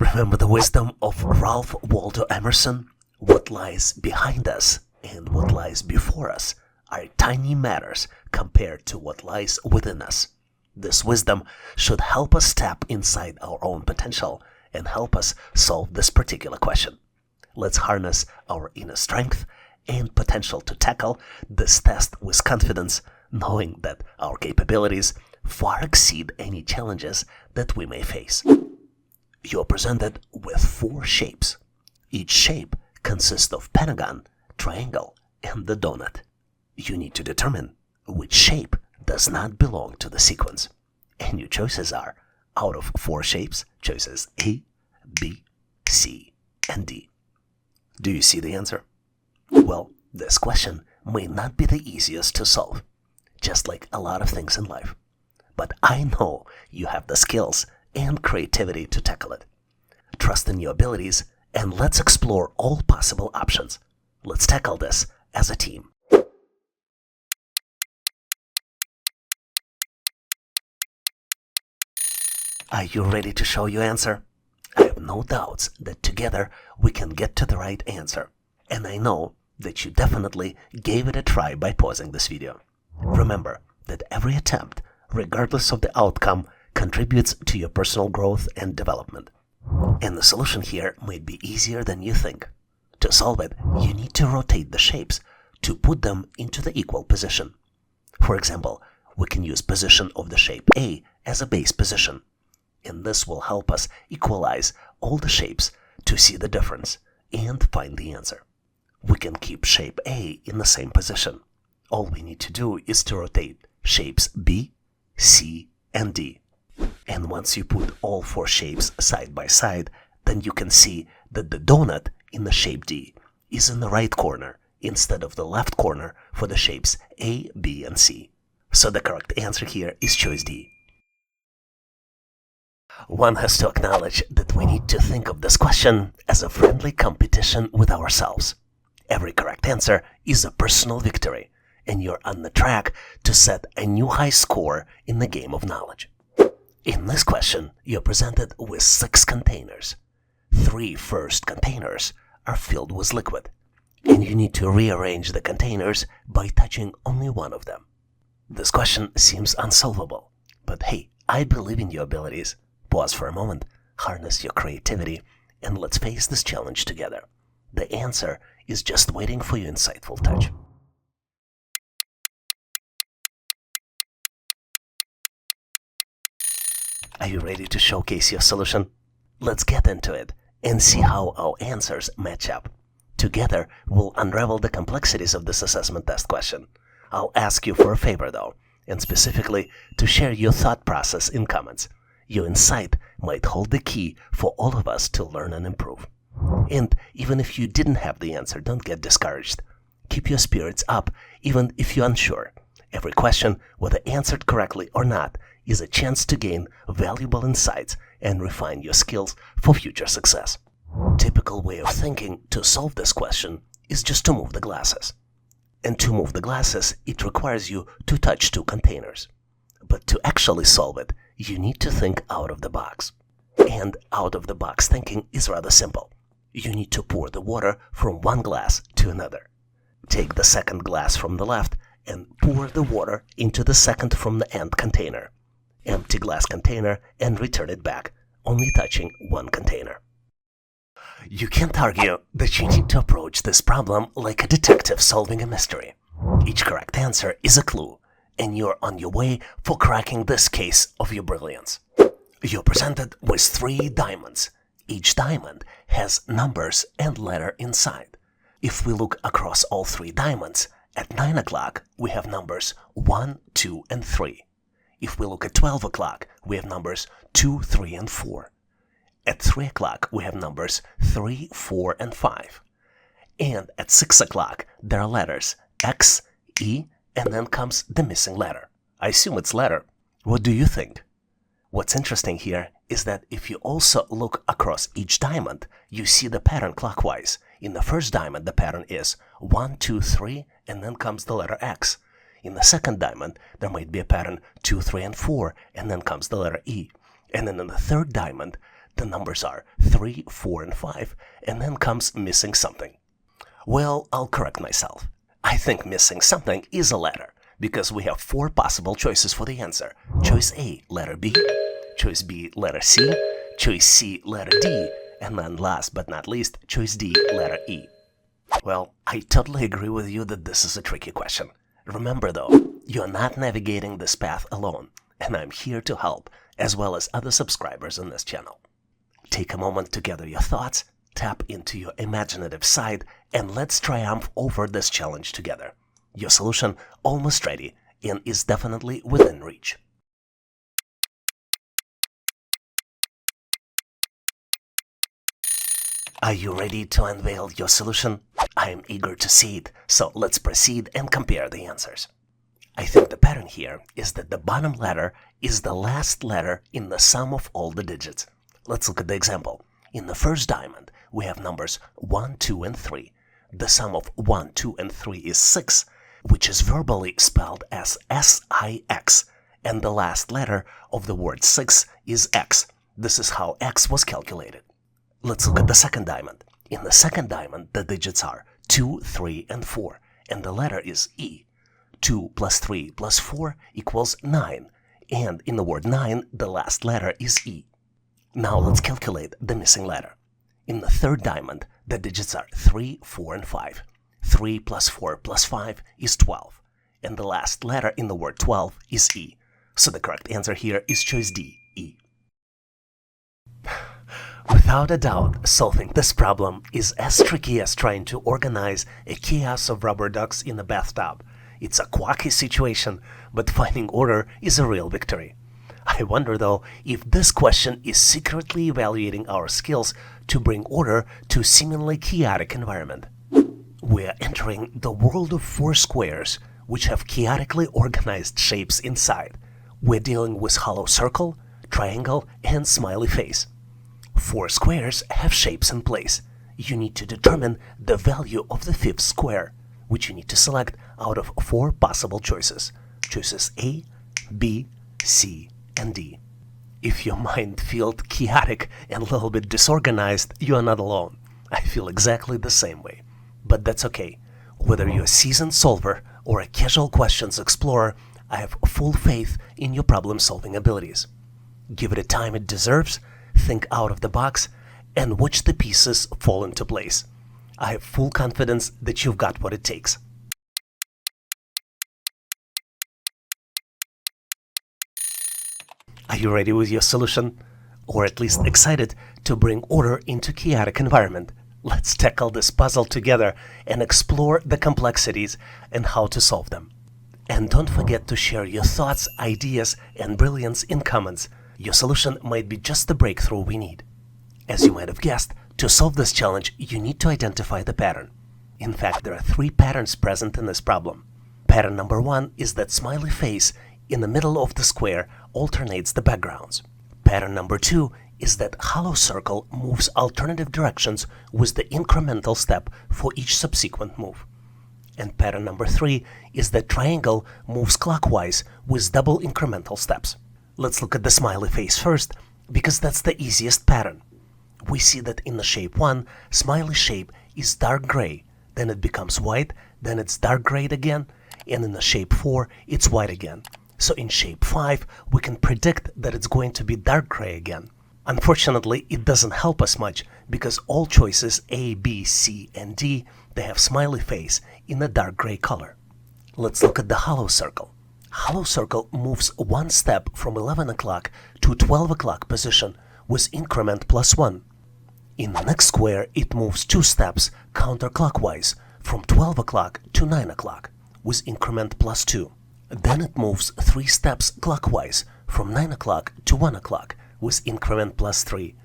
Remember the wisdom of Ralph Waldo Emerson? What lies behind us and what lies before us are tiny matters compared to what lies within us. This wisdom should help us tap inside our own potential and help us solve this particular question. Let's harness our inner strength and potential to tackle this test with confidence, knowing that our capabilities far exceed any challenges that we may face. You're presented with 4 shapes. Each shape consists of pentagon, triangle, and the donut. You need to determine which shape does not belong to the sequence. And your choices are, out of 4 shapes, choices A, B, C, and D. Do you see the answer? Well, this question may not be the easiest to solve, just like a lot of things in life. But I know you have the skills and creativity to tackle it. Trust in your abilities and let's explore all possible options. Let's tackle this as a team. Are you ready to show your answer? I have no doubts that together we can get to the right answer. And I know that you definitely gave it a try by pausing this video. Remember that every attempt, regardless of the outcome, contributes to your personal growth and development. And the solution here might be easier than you think. To solve it, you need to rotate the shapes to put them into the equal position. For example, we can use position of the shape A as a base position. And this will help us equalize all the shapes to see the difference and find the answer. We can keep shape A in the same position. All we need to do is to rotate shapes B, C, and D. And once you put all 4 shapes side by side, then you can see that the donut in the shape D is in the right corner instead of the left corner for the shapes A, B, and C. So the correct answer here is choice D. One has to acknowledge that we need to think of this question as a friendly competition with ourselves. Every correct answer is a personal victory, and you're on the track to set a new high score in the game of knowledge. In this question, you're presented with 6 containers. 3 first containers are filled with liquid, and you need to rearrange the containers by touching only one of them. This question seems unsolvable, but hey, I believe in your abilities. Pause for a moment, harness your creativity, and let's face this challenge together. The answer is just waiting for your insightful touch. Are you ready to showcase your solution? Let's get into it and see how our answers match up. Together, we'll unravel the complexities of this assessment test question. I'll ask you for a favor though, and specifically to share your thought process in comments. Your insight might hold the key for all of us to learn and improve. And even if you didn't have the answer, don't get discouraged. Keep your spirits up, even if you're unsure. Every question, whether answered correctly or not, is a chance to gain valuable insights and refine your skills for future success. Typical way of thinking to solve this question is just to move the glasses. And to move the glasses, it requires you to touch 2 containers. But to actually solve it, you need to think out of the box. And out of the box thinking is rather simple. You need to pour the water from one glass to another. Take the second glass from the left and pour the water into the second from the end container. Empty glass container and return it back, only touching one container. You can't argue that you need to approach this problem like a detective solving a mystery. Each correct answer is a clue, and you're on your way for cracking this case of your brilliance. You're presented with 3 diamonds. Each diamond has numbers and letter inside. If we look across all 3 diamonds, at 9 o'clock we have numbers 1, 2, and 3. If we look at 12 o'clock, we have numbers 2, 3, and 4. At 3 o'clock, we have numbers 3, 4, and 5. And at 6 o'clock, there are letters X, E, and then comes the missing letter. I assume it's letter. What do you think? What's interesting here is that if you also look across each diamond, you see the pattern clockwise. In the first diamond, the pattern is 1, 2, 3, and then comes the letter X. In the second diamond, there might be a pattern 2, 3, and 4, and then comes the letter E. And then in the third diamond, The numbers are 3, 4, and 5, and then comes missing something. Well, I'll correct myself. I think missing something is a letter, because we have 4 possible choices for the answer. Choice A, letter B, choice B, letter C, choice C, letter D, and then last but not least, choice D, letter E. Well, I totally agree with you that this is a tricky question. Remember though, you're not navigating this path alone, and I'm here to help, as well as other subscribers on this channel. Take a moment to gather your thoughts, tap into your imaginative side, and let's triumph over this challenge together. Your solution almost ready and is definitely within reach. Are you ready to unveil your solution? I am eager to see it, so let's proceed and compare the answers. I think the pattern here is that the bottom letter is the last letter in the sum of all the digits. Let's look at the example. In the first diamond, we have numbers 1, 2, and 3. The sum of 1, 2, and 3 is 6, which is verbally spelled as S-I-X, and the last letter of the word 6 is X. This is how X was calculated. Let's look at the second diamond. In the second diamond, the digits are 2, 3, and 4, and the letter is E. 2 plus 3 plus 4 equals 9, and in the word 9, the last letter is E. Now let's calculate the missing letter. In the third diamond, the digits are 3, 4, and 5. 3 plus 4 plus 5 is 12, and the last letter in the word 12 is E. So the correct answer here is choice D, E. Without a doubt, solving this problem is as tricky as trying to organize a chaos of rubber ducks in a bathtub. It's a quirky situation, but finding order is a real victory. I wonder though if this question is secretly evaluating our skills to bring order to a seemingly chaotic environment. We are entering the world of 4 squares, which have chaotically organized shapes inside. We're dealing with hollow circle, triangle, and smiley face. 4 squares have shapes in place. You need to determine the value of the 5th square, which you need to select out of 4 possible choices. Choices A, B, C, and D. If your mind feels chaotic and a little bit disorganized, you are not alone. I feel exactly the same way. But that's okay. Whether you're a seasoned solver or a casual questions explorer, I have full faith in your problem-solving abilities. Give it the time it deserves, think out of the box, and watch the pieces fall into place. I have full confidence that you've got what it takes. Are you ready with your solution? Or at least excited to bring order into a chaotic environment? Let's tackle this puzzle together and explore the complexities and how to solve them. And don't forget to share your thoughts, ideas, and brilliance in comments. Your solution might be just the breakthrough we need. As you might have guessed, to solve this challenge, you need to identify the pattern. In fact, there are 3 patterns present in this problem. Pattern number 1 is that smiley face in the middle of the square alternates the backgrounds. Pattern number 2 is that hollow circle moves alternative directions with the incremental step for each subsequent move. And pattern number 3 is that triangle moves clockwise with double incremental steps. Let's look at the smiley face first, because that's the easiest pattern. We see that in the shape 1, smiley shape is dark gray, then it becomes white, then it's dark gray again, and in the shape 4, it's white again. So in shape 5, we can predict that it's going to be dark gray again. Unfortunately, it doesn't help us much, because all choices A, B, C, and D, they have smiley face in a dark gray color. Let's look at the hollow circle. Hollow circle moves 1 step from 11 o'clock to 12 o'clock position with increment +1. In the next square, it moves 2 steps counterclockwise from 12 o'clock to 9 o'clock with increment +2. Then it moves 3 steps clockwise from 9 o'clock to 1 o'clock with increment +3.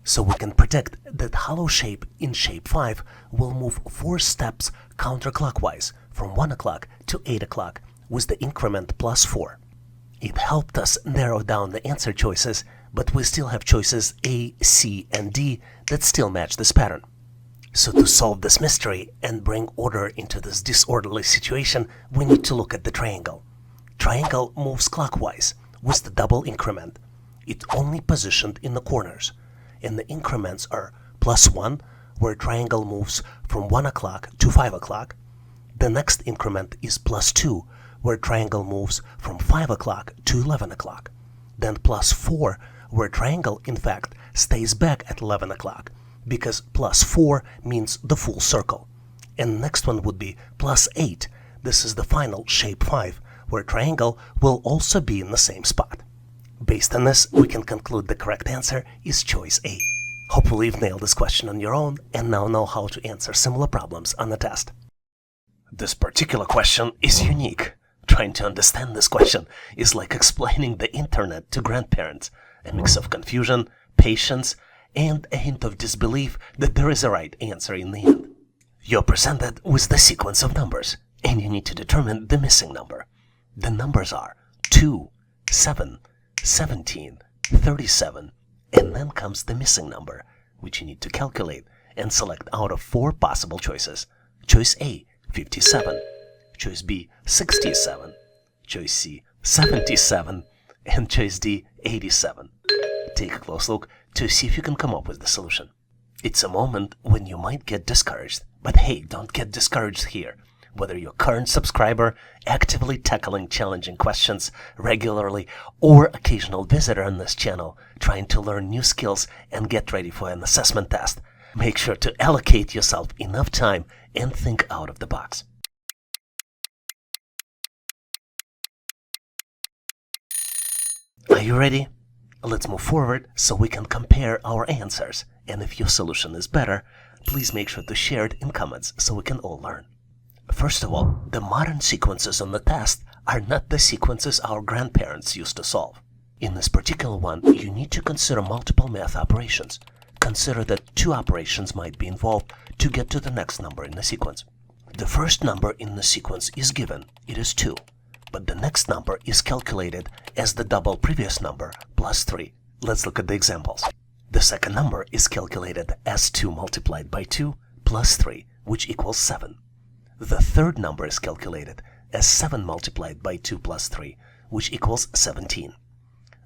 So we can predict that hollow shape in shape 5 will move 4 steps counterclockwise from 1 o'clock to 8 o'clock with the increment +4. It helped us narrow down the answer choices, but we still have choices A, C, and D that still match this pattern. So to solve this mystery and bring order into this disorderly situation, we need to look at the triangle. Triangle moves clockwise with the double increment. It's only positioned in the corners. and the increments are +1, where triangle moves from 1 o'clock to 5 o'clock. The next increment is +2, where triangle moves from 5 o'clock to 11 o'clock. Then +4, where triangle, in fact, stays back at 11 o'clock, because +4 means the full circle. And the next one would be +8. This is the final shape 5, where triangle will also be in the same spot. Based on this, we can conclude the correct answer is choice A. Hopefully you've nailed this question on your own and now know how to answer similar problems on the test. This particular question is unique. Trying to understand this question is like explaining the internet to grandparents, a mix of confusion, patience, and a hint of disbelief that there is a right answer in the end. You're presented with the sequence of numbers, and you need to determine the missing number. The numbers are 2, 7, 17, 37, and then comes the missing number, which you need to calculate and select out of 4 possible choices. Choice A, 57, choice B, 67, choice C, 77, and choice D, 87. Take a close look to see if you can come up with the solution. It's a moment when you might get discouraged, but hey, don't get discouraged here. Whether you're a current subscriber, actively tackling challenging questions regularly, or occasional visitor on this channel trying to learn new skills and get ready for an assessment test, make sure to allocate yourself enough time and think out of the box. Are you ready? Let's move forward so we can compare our answers. And if your solution is better, please make sure to share it in comments so we can all learn. First of all, the modern sequences on the test are not the sequences our grandparents used to solve. In this particular one, you need to consider multiple math operations. Consider that 2 operations might be involved to get to the next number in the sequence. The first number in the sequence is given, it is 2. But the next number is calculated as the double previous number plus 3. Let's look at the examples. The second number is calculated as 2 multiplied by 2 plus 3, which equals 7. The third number is calculated as 7 multiplied by 2 plus 3, which equals 17.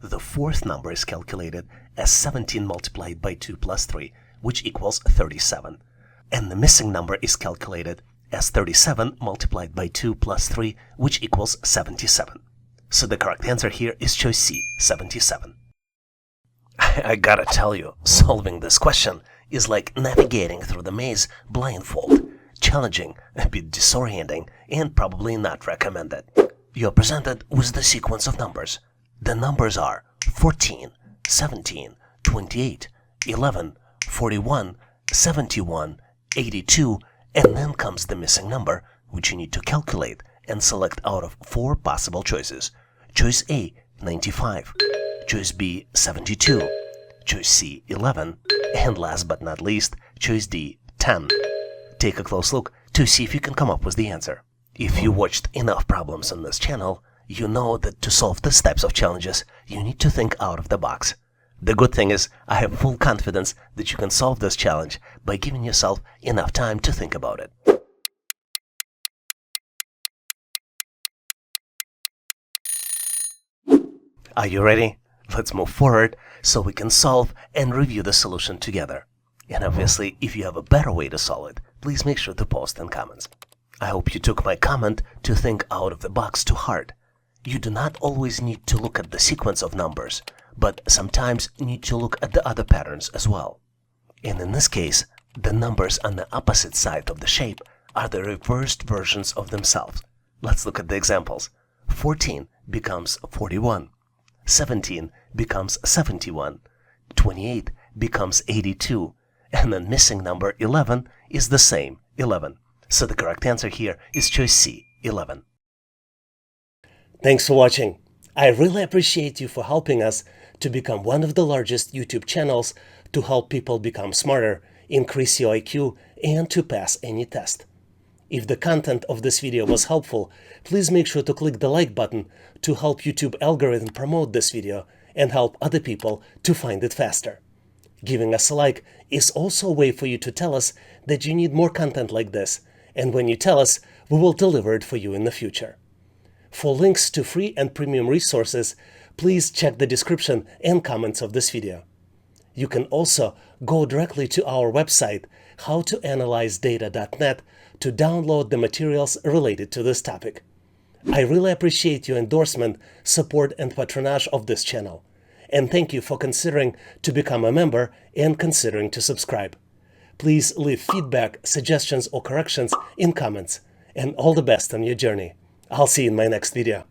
The fourth number is calculated as 17 multiplied by 2 plus 3, which equals 37. And the missing number is calculated as 37 multiplied by 2 plus 3, which equals 77. So the correct answer here is choice C, 77. I gotta tell you, solving this question is like navigating through the maze blindfold. Challenging, a bit disorienting, and probably not recommended. You're presented with the sequence of numbers. The numbers are 14, 17, 28, 11, 41, 71, 82, and then comes the missing number, which you need to calculate and select out of 4 possible choices. Choice A, 95, choice B, 72, choice C, 11, and last but not least, choice D, 10. Take a close look to see if you can come up with the answer. If you watched enough problems on this channel, you know that to solve these types of challenges, you need to think out of the box. The good thing is, I have full confidence that you can solve this challenge by giving yourself enough time to think about it. Are you ready? Let's move forward so we can solve and review the solution together. And obviously, if you have a better way to solve it, please make sure to post in comments. I hope you took my comment to think out of the box to heart. You do not always need to look at the sequence of numbers, but sometimes need to look at the other patterns as well. And in this case, the numbers on the opposite side of the shape are the reversed versions of themselves. Let's look at the examples. 14 becomes 41, 17 becomes 71, 28 becomes 82, and the missing number 11 is the same, 11. So the correct answer here is choice C, 11. Thanks for watching. I really appreciate you for helping us to become one of the largest YouTube channels to help people become smarter, increase your IQ, and to pass any test. If the content of this video was helpful, please make sure to click the like button to help YouTube algorithm promote this video and help other people to find it faster. Giving us a like is also a way for you to tell us that you need more content like this, and when you tell us, we will deliver it for you in the future. For links to free and premium resources, please check the description and comments of this video. You can also go directly to our website, howtoanalyzedata.net, to download the materials related to this topic. I really appreciate your endorsement, support, and patronage of this channel. And thank you for considering to become a member and considering to subscribe. Please leave feedback, suggestions, or corrections in comments. And all the best on your journey. I'll see you in my next video.